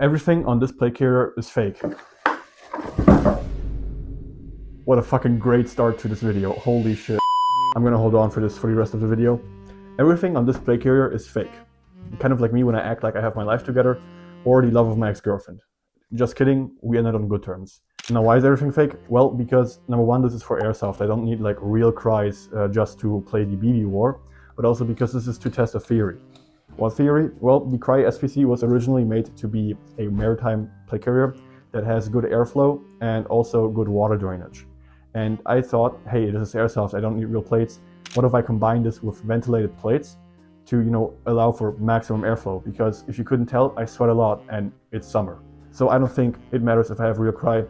Everything on this plate carrier is fake. What a fucking great start to this video. Holy shit. I'm gonna hold on for this for the rest of the video. Everything on this plate carrier is fake. Kind of like me when I act like I have my life together, or the love of my ex-girlfriend. Just kidding, we ended on good terms. Now why is everything fake? Well, because number one, this is for Airsoft. I don't need like real Cryes just to play the BB war, but also because this is to test a theory. What theory? Well, the Crye SPC was originally made to be a maritime plate carrier that has good airflow and also good water drainage. And I thought, hey, this is Airsoft, I don't need real plates. What if I combine this with ventilated plates to, allow for maximum airflow? Because if you couldn't tell, I sweat a lot and it's summer. So I don't think it matters if I have real Crye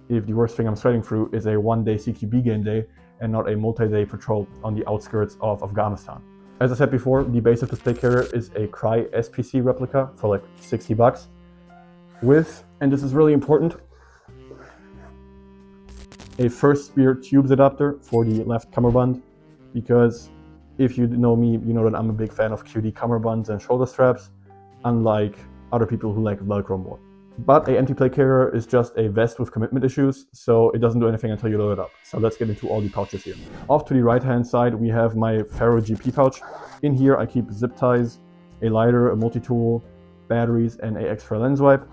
if the worst thing I'm sweating through is a one-day CQB game day and not a multi-day patrol on the outskirts of Afghanistan. As I said before, the base of this plate carrier is a Crye SPC replica for like 60 bucks with, and this is really important, a first spear tubes adapter for the left cummerbund, because if you know me, you know that I'm a big fan of QD cummerbunds and shoulder straps, unlike other people who like Velcro more. But a anti-plate carrier is just a vest with commitment issues, so it doesn't do anything until you load it up. So let's get into all the pouches here. Off to the right-hand side, we have my Ferro GP pouch. In here, I keep zip ties, a lighter, a multi-tool, batteries, and a extra lens wipe.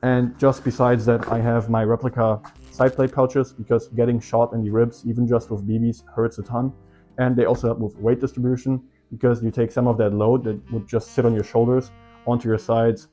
And just besides that, I have my replica side plate pouches, because getting shot in the ribs, even just with BBs, hurts a ton. And they also help with weight distribution, because you take some of that load that would just sit on your shoulders onto your sides,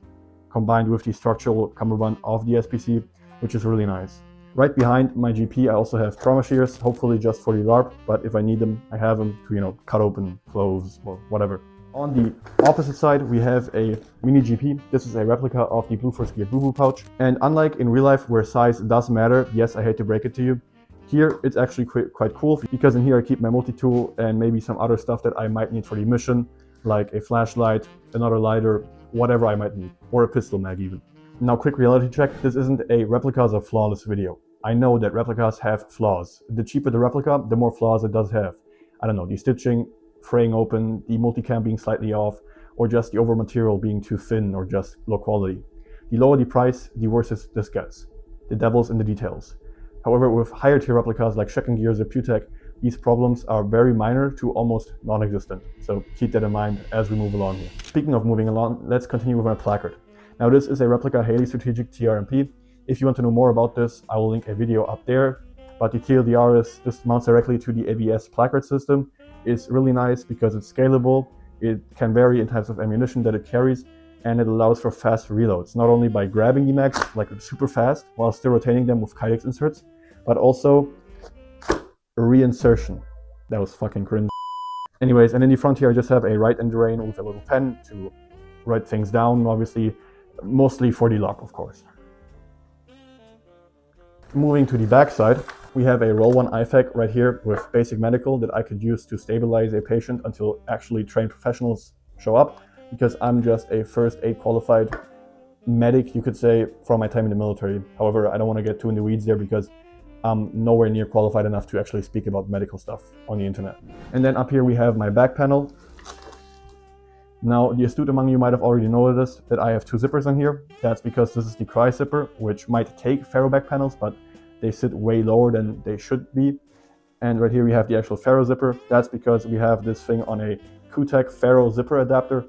combined with the structural cummerbund of the SPC, which is really nice. Right behind my GP, I also have trauma shears, hopefully just for the LARP, but if I need them, I have them to, cut open clothes or whatever. On the opposite side, we have a mini GP. This is a replica of the Blue Force Gear Boo Boo pouch. And unlike in real life where size does matter, yes, I hate to break it to you, here it's actually quite cool, because in here I keep my multi-tool and maybe some other stuff that I might need for the mission, like a flashlight, another lighter, whatever I might need, or a pistol mag even. Now, quick reality check, this isn't a replicas are flawless video. I know that replicas have flaws. The cheaper the replica, the more flaws it does have. I don't know, the stitching, fraying open, the multicam being slightly off, or just the over material being too thin or just low quality. The lower the price, the worse this gets. The devil's in the details. However, with higher tier replicas like Second Gears or Pewtech, these problems are very minor to almost non-existent. So keep that in mind as we move along here. Speaking of moving along, let's continue with my Placard. Now this is a replica Haley Strategic TRMP. If you want to know more about this, I will link a video up there. But the TLDR is this mounts directly to the ABS Placard system. It's really nice because it's scalable. It can vary in types of ammunition that it carries, and it allows for fast reloads, not only by grabbing the mags like super fast while still retaining them with Kydex inserts, but also reinsertion. That was fucking cringe. Anyways, and in the front here I just have a right end drain with a little pen to write things down, obviously, mostly for the lock, of course. Moving to the back side, we have a Roll 1 IFAK right here with basic medical that I could use to stabilize a patient until actually trained professionals show up, because I'm just a first aid qualified medic, you could say, from my time in the military. However, I don't want to get too in the weeds there because I'm nowhere near qualified enough to actually speak about medical stuff on the internet. And then up here we have my back panel. Now, the astute among you might have already noticed that I have two zippers on here. That's because this is the Crye zipper, which might take Ferro back panels, but they sit way lower than they should be. And right here we have the actual Ferro zipper. That's because we have this thing on a Q-Tech Ferro zipper adapter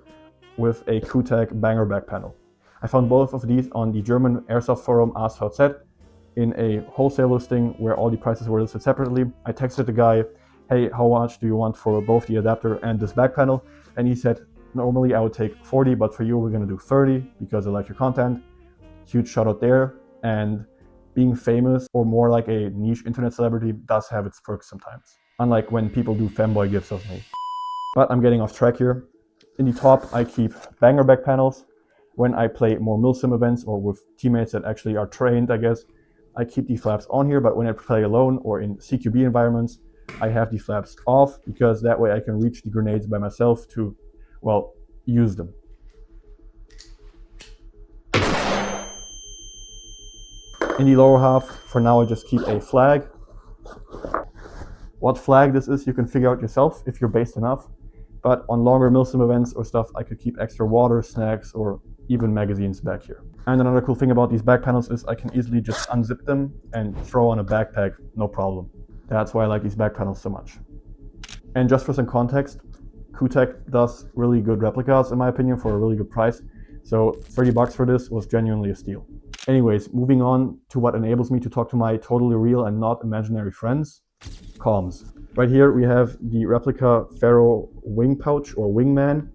with a Q-Tech banger back panel. I found both of these on the German Airsoft forum AskVZ in a wholesale listing where all the prices were listed separately. I texted the guy, hey, how much do you want for both the adapter and this back panel? And he said, normally I would take 40, but for you we're gonna do 30 because I like your content. Huge shout out there. And being famous or more like a niche internet celebrity does have its perks sometimes. Unlike when people do fanboy gifts of me. But I'm getting off track here. In the top, I keep banger back panels. When I play more milsim events or with teammates that actually are trained, I guess, I keep the flaps on here, but when I play alone or in CQB environments, I have the flaps off because that way I can reach the grenades by myself to, well, use them. In the lower half, for now I just keep a flag. What flag this is, you can figure out yourself if you're based enough. But on longer milsim events or stuff, I could keep extra water, snacks, or even magazines back here. And another cool thing about these back panels is I can easily just unzip them and throw on a backpack, no problem. That's why I like these back panels so much. And just for some context, Q-Tech does really good replicas in my opinion for a really good price. So 30 bucks for this was genuinely a steal. Anyways, moving on to what enables me to talk to my totally real and not imaginary friends, comms. Right here we have the replica Ferro wing pouch or wingman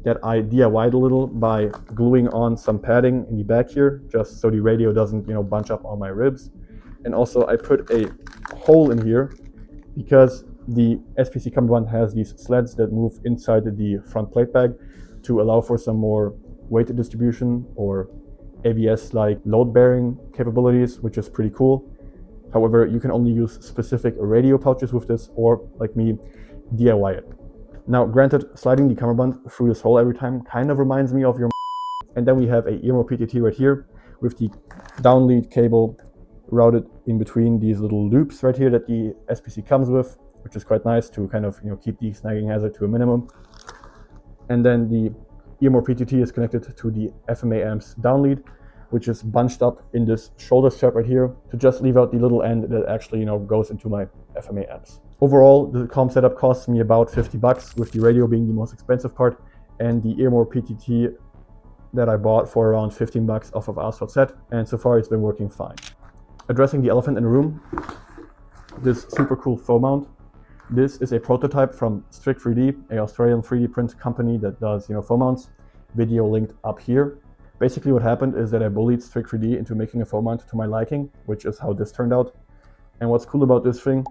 that I DIY'd a little by gluing on some padding in the back here, just so the radio doesn't, bunch up on my ribs. And also I put a hole in here because the SPC cummerbund has these sleds that move inside the front plate bag to allow for some more weight distribution or ABS-like load-bearing capabilities, which is pretty cool. However, you can only use specific radio pouches with this, or like me, DIY it. Now, granted, sliding the cummerbund through this hole every time kind of reminds me of your. And then we have a earmo PTT right here with the down lead cable routed in between these little loops right here that the SPC comes with, which is quite nice to kind of keep the snagging hazard to a minimum. And then the earmo PTT is connected to the FMA amps down lead, which is bunched up in this shoulder strap right here to just leave out the little end that actually goes into my FMA amps. Overall, the comm setup costs me about 50 bucks, with the radio being the most expensive part, and the earmo PTT that I bought for around 15 bucks off of Airsoft set, and so far it's been working fine. Addressing the elephant in the room, this super cool foam mount. This is a prototype from Strict 3D, an Australian 3D print company that does foam mounts. Video linked up here. Basically what happened is that I bullied Strict 3D into making a foam mount to my liking, which is how this turned out. And what's cool about this thing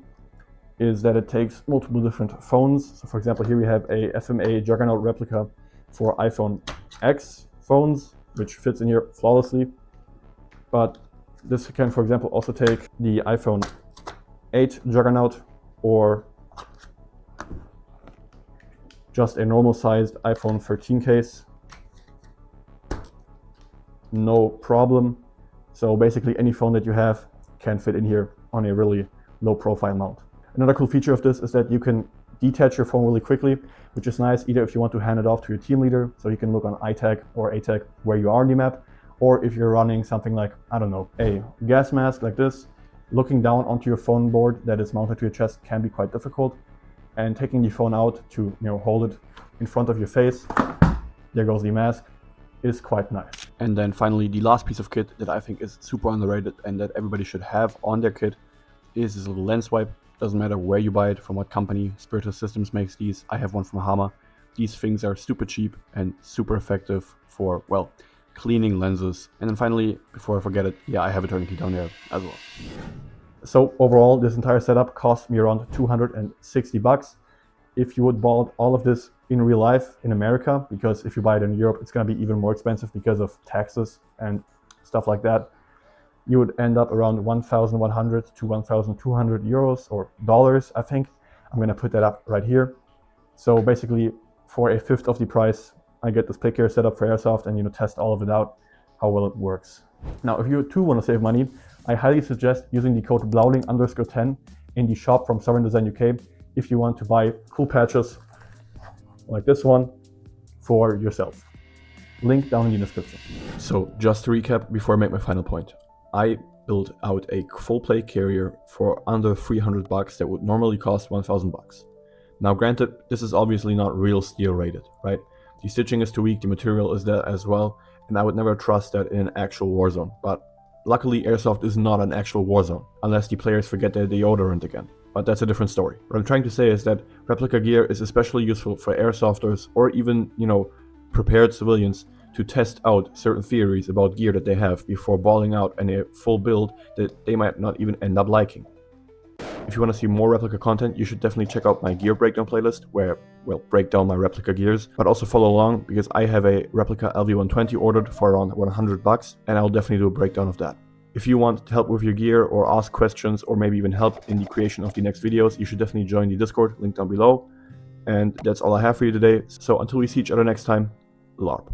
is that it takes multiple different phones. So for example, here we have a FMA Juggernaut replica for iPhone X phones, which fits in here flawlessly. But this can, for example, also take the iPhone 8 Juggernaut or just a normal sized iPhone 13 case. No problem. So basically any phone that you have can fit in here on a really low profile mount. Another cool feature of this is that you can detach your phone really quickly, which is nice either if you want to hand it off to your team leader so he can look on iTag or ATAG where you are on the map, or if you're running something like, I don't know, a gas mask like this, looking down onto your phone board that is mounted to your chest can be quite difficult, and taking the phone out to hold it in front of your face, there goes the mask, is quite nice. And then finally, the last piece of kit that I think is super underrated and that everybody should have on their kit is this little lens wipe. Doesn't matter where you buy it, from what company. Spiritus Systems makes these. I have one from Hama. These things are super cheap and super effective for, well, cleaning lenses. And then finally, before I forget it, yeah, I have a tourniquet down there as well. So overall, this entire setup cost me around 260 bucks. If you would buy all of this in real life in America, because if you buy it in Europe, it's going to be even more expensive because of taxes and stuff like that, you would end up around 1,100 to 1,200 euros or dollars, I think. I'm going to put that up right here. So basically, for a fifth of the price, I get this pick here set up for Airsoft and test all of it out, how well it works. Now, if you too want to save money, I highly suggest using the code Blauling_10 in the shop from Sovereign Design UK if you want to buy cool patches like this one for yourself. Link down in the description. So just to recap before I make my final point, I built out a full plate carrier for under 300 bucks that would normally cost 1,000 bucks. Now granted, this is obviously not real steel rated, right? The stitching is too weak, the material is there as well, and I would never trust that in an actual war zone. But luckily Airsoft is not an actual war zone, unless the players forget their deodorant again. But that's a different story. What I'm trying to say is that replica gear is especially useful for airsofters or even, prepared civilians to test out certain theories about gear that they have before balling out in a full build that they might not even end up liking. If you want to see more replica content, you should definitely check out my gear breakdown playlist where we'll break down my replica gears, but also follow along because I have a replica LV120 ordered for around 100 bucks and I'll definitely do a breakdown of that. If you want help with your gear or ask questions or maybe even help in the creation of the next videos, you should definitely join the Discord, link down below. And that's all I have for you today. So until we see each other next time, LARP.